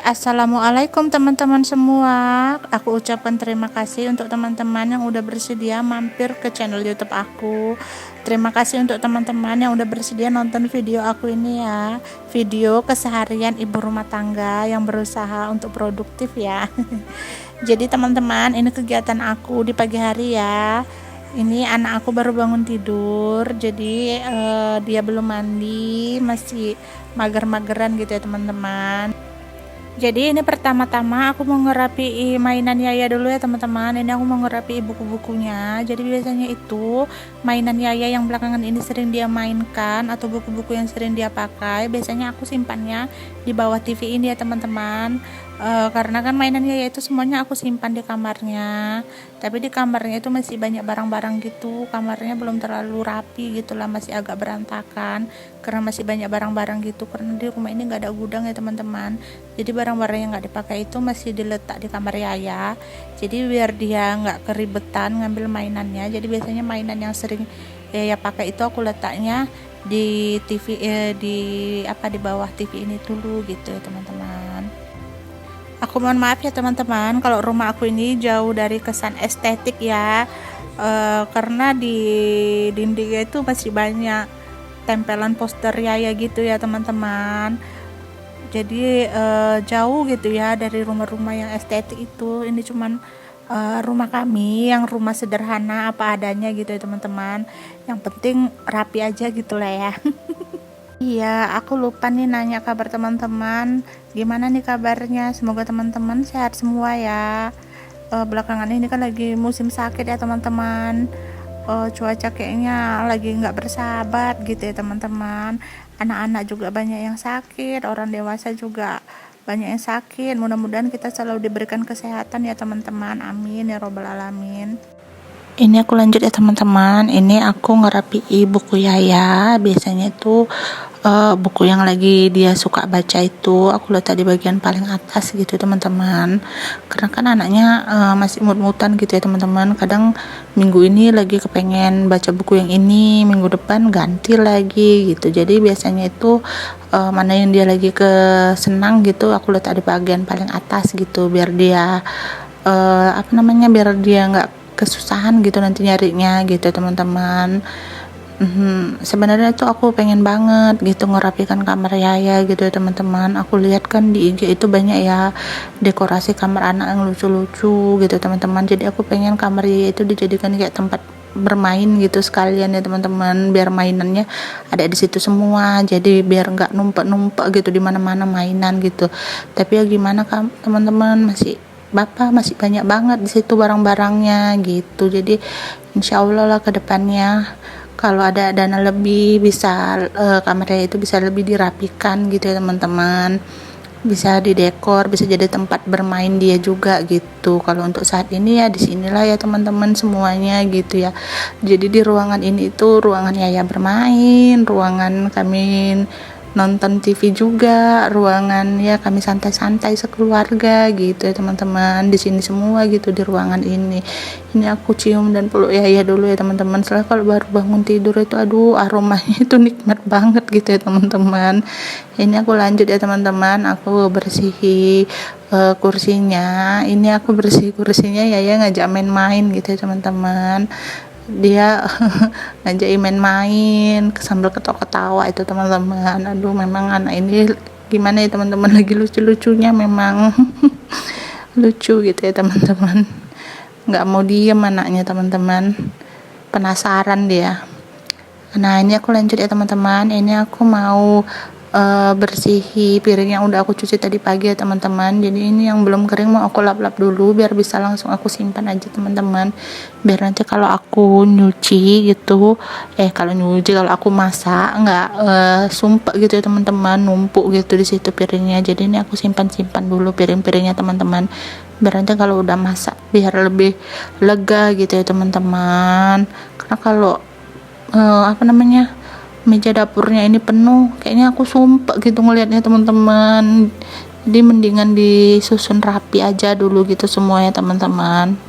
Assalamualaikum teman-teman semua. Aku ucapkan terima kasih untuk teman-teman yang udah bersedia mampir ke channel YouTube aku. Terima kasih untuk teman-teman yang udah bersedia nonton video aku ini ya. Video keseharian ibu rumah tangga yang berusaha untuk produktif ya. Jadi teman-teman, ini kegiatan aku di pagi hari ya. Ini anak aku baru bangun tidur, jadi dia belum mandi, masih mager-mageran gitu ya teman-teman. Jadi ini pertama-tama aku mau ngerapi mainan Yaya dulu ya teman-teman. Ini aku mau ngerapi buku-bukunya. Jadi biasanya itu mainan Yaya yang belakangan ini sering dia mainkan atau buku-buku yang sering dia pakai, biasanya aku simpannya di bawah TV ini ya teman-teman. Karena kan mainan Yaya itu semuanya aku simpan di kamarnya. Tapi di kamarnya itu masih banyak barang-barang gitu. Kamarnya belum terlalu rapi gitulah, masih agak berantakan karena masih banyak barang-barang gitu. Karena di rumah ini nggak ada gudang ya teman-teman. Jadi barang-barang yang nggak dipakai itu masih diletak di kamar Yaya. Jadi biar dia nggak keribetan ngambil mainannya. Jadi biasanya mainan yang sering Yaya pakai itu aku letaknya di TV, di bawah TV ini dulu gitu ya teman-teman. Aku mohon maaf ya teman-teman kalau rumah aku ini jauh dari kesan estetik ya, karena di dindingnya itu masih banyak tempelan poster Yaya gitu ya teman-teman. Jadi jauh gitu ya dari rumah-rumah yang estetik itu. Ini cuman rumah kami yang rumah sederhana apa adanya gitu ya teman-teman. Yang penting rapi aja gitu lah ya. Iya, aku lupa nih nanya kabar teman-teman. Gimana nih kabarnya? Semoga teman-teman sehat semua ya. Belakangan ini kan lagi musim sakit ya teman-teman. Cuaca kayaknya lagi nggak bersahabat gitu ya teman-teman. Anak-anak juga banyak yang sakit, orang dewasa juga banyak yang sakit. Mudah-mudahan kita selalu diberikan kesehatan ya teman-teman. Amin ya robbal alamin. Ini aku lanjut ya teman-teman. Ini aku ngerapi buku Yaya. Biasanya itu buku yang lagi dia suka baca itu aku letak di bagian paling atas gitu teman-teman. Karena kan anaknya masih mut-mutan gitu ya teman-teman. Kadang minggu ini lagi kepengen baca buku yang ini, minggu depan ganti lagi gitu. Jadi biasanya itu mana yang dia lagi senang gitu aku letak di bagian paling atas gitu, biar dia biar dia nggak kesusahan gitu nanti nyarinya gitu teman-teman. Sebenarnya tuh aku pengen banget gitu ngerapikan kamar Yaya gitu ya teman-teman. Aku lihat kan di IG itu banyak ya dekorasi kamar anak yang lucu-lucu gitu teman-teman. Jadi aku pengen kamar Yaya itu dijadikan kayak tempat bermain gitu sekalian ya teman-teman, biar mainannya ada di situ semua. Jadi biar nggak numpuk-numpuk gitu di mana-mana mainan gitu. Tapi ya gimana kan teman-teman, Bapak masih banyak banget di situ barang-barangnya gitu. Jadi insya Allah lah ke depannya kalau ada dana lebih bisa kamarnya itu bisa lebih dirapikan gitu ya teman-teman. Bisa didekor, bisa jadi tempat bermain dia juga gitu. Kalau untuk saat ini ya di sinilah ya teman-teman semuanya gitu ya. Jadi di ruangan ini itu ruangan Yaya bermain, ruangan kami nonton TV juga, ruangan ya kami santai-santai sekeluarga gitu ya teman-teman. Di sini semua gitu di ruangan ini. Ini aku cium dan peluk Yaya dulu ya teman-teman. Soalnya kalau baru bangun tidur itu aduh aromanya itu nikmat banget gitu ya teman-teman. Ini aku lanjut ya teman-teman. Aku bersihi kursinya. Ini aku bersih kursinya, Yaya ngajak main-main gitu ya teman-teman. Dia ngajak main-main sambil ketawa-ketawa itu teman-teman. Aduh memang anak ini gimana ya teman-teman, lagi lucu-lucunya memang. Lucu gitu ya teman-teman, nggak mau diem anaknya teman-teman, penasaran dia. Nah ini aku lanjut ya teman-teman. Ini aku mau bersihi piring yang udah aku cuci tadi pagi ya teman-teman. Jadi ini yang belum kering mau aku lap-lap dulu biar bisa langsung aku simpan aja teman-teman. Biar nanti kalau aku nyuci gitu, kalau aku masak nggak sumpek gitu ya teman-teman, numpuk gitu di situ piringnya. Jadi ini aku simpan-simpan dulu piring-piringnya teman-teman. Biar nanti kalau udah masak biar lebih lega gitu ya teman-teman. Karena kalau meja dapurnya ini penuh, kayaknya aku sumpah gitu ngelihatnya teman-teman. Jadi mendingan disusun rapi aja dulu gitu semuanya teman-teman.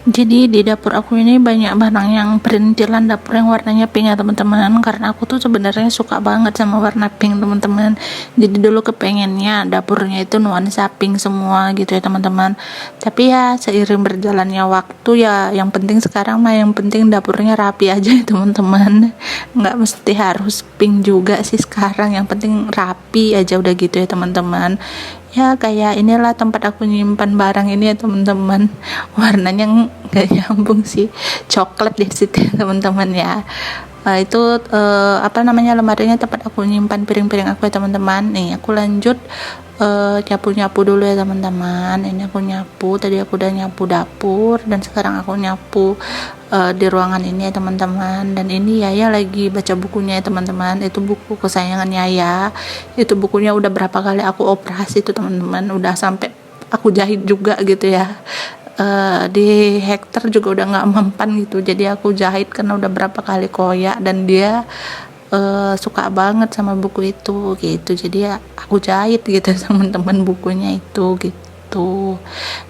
Jadi di dapur aku ini banyak barang yang perintilan dapur yang warnanya pink ya teman-teman, karena aku tuh sebenarnya suka banget sama warna pink teman-teman. Jadi dulu kepengennya dapurnya itu nuansa pink semua gitu ya teman-teman, tapi ya seiring berjalannya waktu ya yang penting sekarang mah yang penting dapurnya rapi aja ya teman-teman. Nggak mesti harus pink juga sih sekarang, yang penting rapi aja udah gitu ya teman-teman. Ya kayak inilah tempat aku nyimpan barang ini ya teman-teman, warnanya nggak nyambung sih, coklat di situ ya teman-teman ya. Itu apa namanya, lemarinya tempat aku nyimpan piring-piring aku ya teman-teman. Nih aku lanjut nyapu-nyapu dulu ya teman-teman. Ini aku nyapu, tadi aku udah nyapu dapur dan sekarang aku nyapu di ruangan ini ya teman-teman. Dan ini Yaya lagi baca bukunya ya teman-teman. Itu buku kesayangan Yaya, itu bukunya udah berapa kali aku operasi tuh teman-teman, udah sampai aku jahit juga gitu ya. Di Hektar juga udah nggak mempan gitu, jadi aku jahit karena udah berapa kali koyak dan dia suka banget sama buku itu gitu, jadi ya aku jahit gitu teman-teman bukunya itu gitu.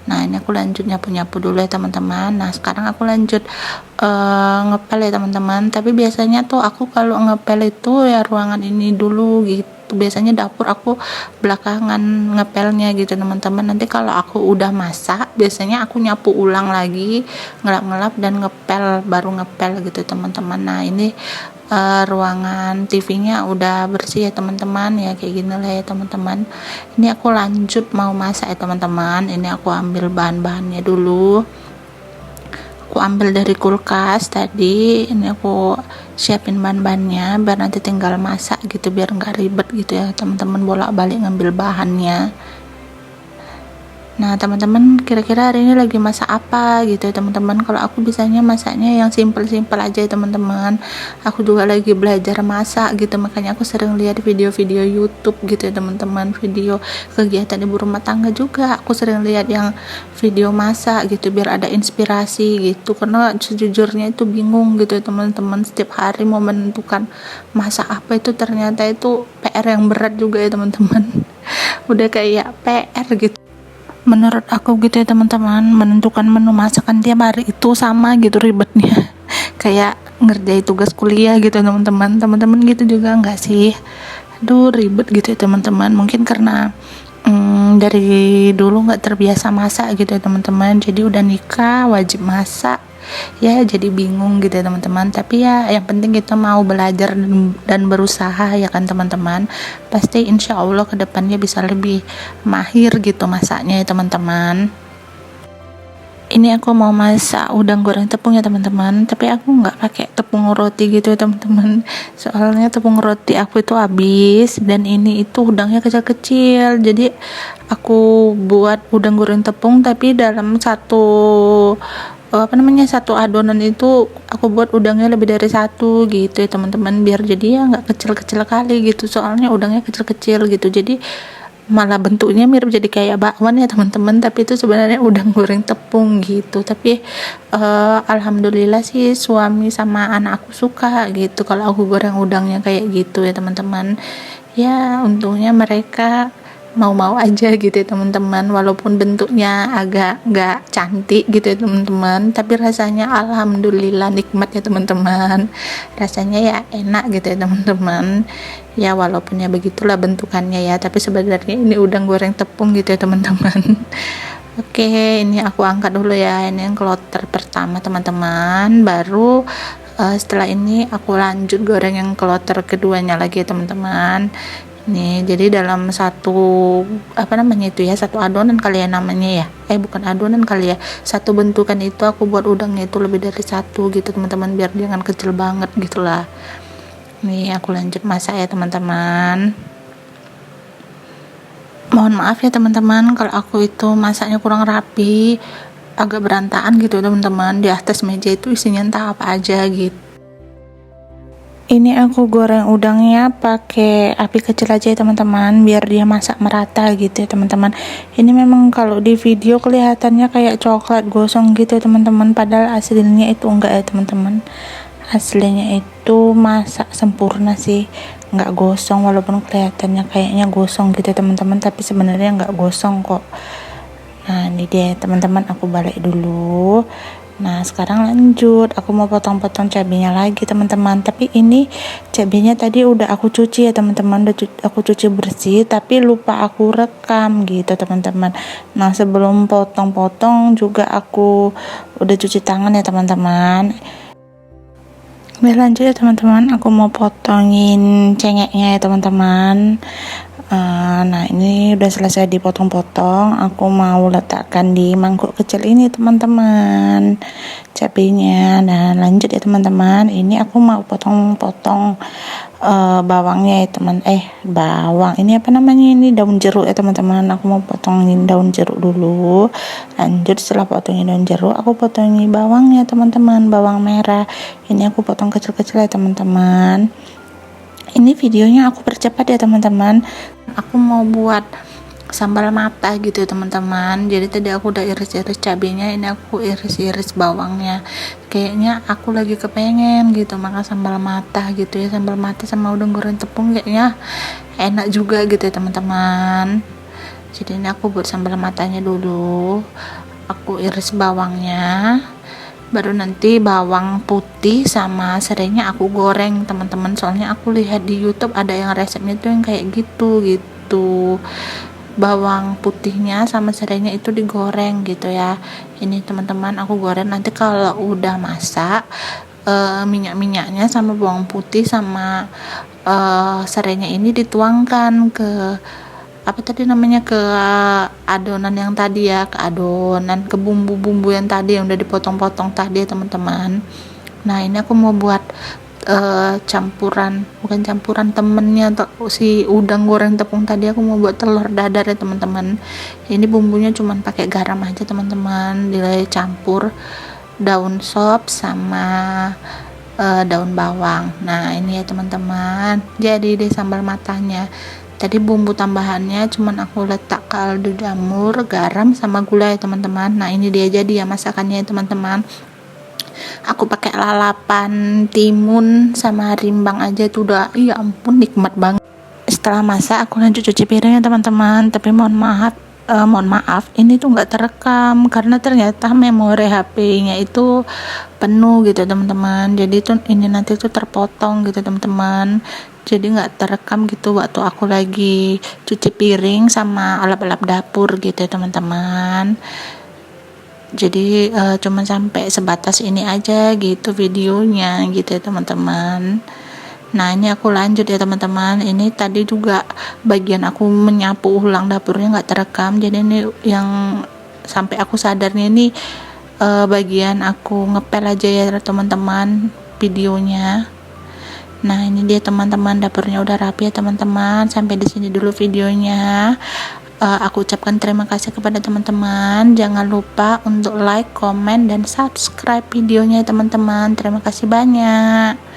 Nah ini aku lanjut nyapu-nyapu dulu ya teman-teman. Nah sekarang aku lanjut ngepel ya teman-teman, tapi biasanya tuh aku kalau ngepel itu ya ruangan ini dulu gitu, biasanya dapur aku belakangan ngepelnya gitu teman-teman. Nanti kalau aku udah masak biasanya aku nyapu ulang lagi, ngelap-ngelap dan ngepel, baru ngepel gitu teman-teman. Nah ini ruangan TV-nya udah bersih ya teman-teman, ya kayak gini lah ya teman-teman. Ini aku lanjut mau masak ya teman-teman. Ini aku ambil bahan-bahannya dulu, aku ambil dari kulkas tadi. Ini aku siapin bahan-bahannya biar nanti tinggal masak gitu, biar nggak ribet gitu ya teman-teman bolak-balik ngambil bahannya. Nah teman-teman kira-kira hari ini lagi masak apa gitu ya teman-teman. Kalau aku biasanya masaknya yang simple-simple aja ya teman-teman. Aku juga lagi belajar masak gitu, makanya aku sering lihat video-video YouTube gitu ya teman-teman, video kegiatan ibu rumah tangga juga aku sering lihat yang video masak gitu biar ada inspirasi gitu, karena sejujurnya itu bingung gitu ya teman-teman, setiap hari mau menentukan masak apa itu ternyata itu PR yang berat juga ya teman-teman. Udah kayak PR gitu menurut aku gitu ya teman-teman, menentukan menu masakan tiap hari itu sama gitu ribetnya kayak ngerjain tugas kuliah gitu teman-teman gitu juga enggak sih? Aduh ribet gitu ya teman-teman, mungkin karena dari dulu nggak terbiasa masak gitu ya teman-teman, jadi udah nikah wajib masak ya, jadi bingung gitu ya teman-teman. Tapi ya yang penting kita mau belajar dan berusaha ya kan teman-teman, pasti insya Allah kedepannya bisa lebih mahir gitu masaknya ya teman-teman. Ini aku mau masak udang goreng tepung ya teman-teman, tapi aku nggak pakai tepung roti gitu ya teman-teman, soalnya tepung roti aku itu habis dan ini itu udangnya kecil-kecil, jadi aku buat udang goreng tepung tapi dalam satu satu adonan itu aku buat udangnya lebih dari satu gitu ya teman-teman, biar jadi ya nggak kecil-kecil kali gitu, soalnya udangnya kecil-kecil gitu, jadi malah bentuknya mirip jadi kayak bakwan ya teman-teman, tapi itu sebenarnya udang goreng tepung gitu. Tapi alhamdulillah sih suami sama anak aku suka gitu kalau aku goreng udangnya kayak gitu ya teman-teman. Ya untungnya mereka mau-mau aja gitu ya teman-teman, walaupun bentuknya agak nggak cantik gitu ya teman-teman, tapi rasanya alhamdulillah nikmat ya teman-teman, rasanya ya enak gitu ya teman-teman. Ya walaupun ya begitulah bentukannya ya, tapi sebenarnya ini udang goreng tepung gitu ya teman-teman. Oke, ini aku angkat dulu ya, ini yang kloter pertama teman-teman, baru setelah ini aku lanjut goreng yang kloter keduanya lagi ya teman-teman. Nih jadi dalam satu satu adonan kali ya namanya ya, bukan adonan kali ya, satu bentukan itu aku buat udangnya itu lebih dari satu gitu teman-teman, biar jangan kecil banget gitulah. Nih aku lanjut masak ya teman-teman. Mohon maaf ya teman-teman kalau aku itu masaknya kurang rapi, agak berantakan gitu teman-teman, di atas meja itu isinya entah apa aja gitu. Ini aku goreng udangnya pakai api kecil aja ya teman-teman, biar dia masak merata gitu ya teman-teman. Ini memang kalau di video kelihatannya kayak coklat gosong gitu ya teman-teman, padahal aslinya itu enggak ya teman-teman. Aslinya itu masak sempurna sih, enggak gosong, walaupun kelihatannya kayaknya gosong gitu ya teman-teman, tapi sebenarnya enggak gosong kok. Nah ini dia teman-teman, aku balik dulu. Nah sekarang lanjut, aku mau potong-potong cabenya lagi teman-teman. Tapi ini cabenya tadi udah aku cuci ya teman-teman, aku cuci bersih, tapi lupa aku rekam gitu teman-teman. Nah sebelum potong-potong juga aku udah cuci tangan ya teman-teman. Oke lanjut ya teman-teman, aku mau potongin cengeknya ya teman-teman. Nah ini udah selesai dipotong-potong, aku mau letakkan di mangkuk kecil ini teman-teman cabenya. Nah lanjut ya teman-teman, ini aku mau potong-potong bawangnya ya bawang ini apa namanya, ini daun jeruk ya teman-teman. Aku mau potongin daun jeruk dulu. Lanjut setelah potongin daun jeruk, aku potongin bawangnya teman-teman, bawang merah ini aku potong kecil-kecil ya teman-teman. Ini videonya aku percepat ya teman-teman, aku mau buat sambal mata gitu ya teman-teman. Jadi tadi aku udah iris-iris cabenya, ini aku iris-iris bawangnya. Kayaknya aku lagi kepengen gitu makan sambal mata gitu ya, sambal mata sama udang goreng tepung kayaknya enak juga gitu ya teman-teman. Jadi ini aku buat sambal matanya dulu, aku iris bawangnya, baru nanti bawang putih sama serainya aku goreng teman-teman. Soalnya aku lihat di YouTube ada yang resepnya tuh yang kayak gitu, bawang putihnya sama serainya itu digoreng gitu ya. Ini teman-teman aku goreng, nanti kalau udah masak minyak-minyaknya sama bawang putih sama serainya ini dituangkan ke apa tadi namanya, ke adonan yang tadi ya, ke adonan, ke bumbu-bumbu yang tadi yang udah dipotong-potong tadi ya teman-teman. Nah ini aku mau buat bukan campuran temennya si udang goreng tepung tadi. Aku mau buat telur dadar ya teman-teman. Ini bumbunya cuman pakai garam aja teman-teman, dicampur daun sop sama daun bawang. Nah ini ya teman-teman, jadi deh sambal matanya. Tadi bumbu tambahannya cuman aku letak kaldu jamur, garam sama gula ya teman-teman. Nah ini dia jadi ya masakannya ya teman-teman. Aku pakai lalapan, timun sama rimbang aja tuh udah, ya ampun nikmat banget. Setelah masak aku lanjut cuci piring ya teman-teman. Tapi mohon maaf ini tuh nggak terekam karena ternyata memori HP-nya itu penuh gitu teman-teman. Jadi tuh ini nanti tuh terpotong gitu teman-teman, jadi nggak terekam gitu waktu aku lagi cuci piring sama alap-alap dapur gitu teman-teman. Jadi cuman sampai sebatas ini aja gitu videonya gitu ya teman-teman. Nah ini aku lanjut ya teman-teman. Ini tadi juga bagian aku menyapu ulang dapurnya nggak terekam, jadi ini yang sampai aku sadarnya ini bagian aku ngepel aja ya teman-teman videonya. Nah ini dia teman-teman, dapurnya udah rapi ya teman-teman. Sampai di sini dulu videonya. Aku ucapkan terima kasih kepada teman-teman. Jangan lupa untuk like, komen, dan subscribe videonya ya teman-teman. Terima kasih banyak.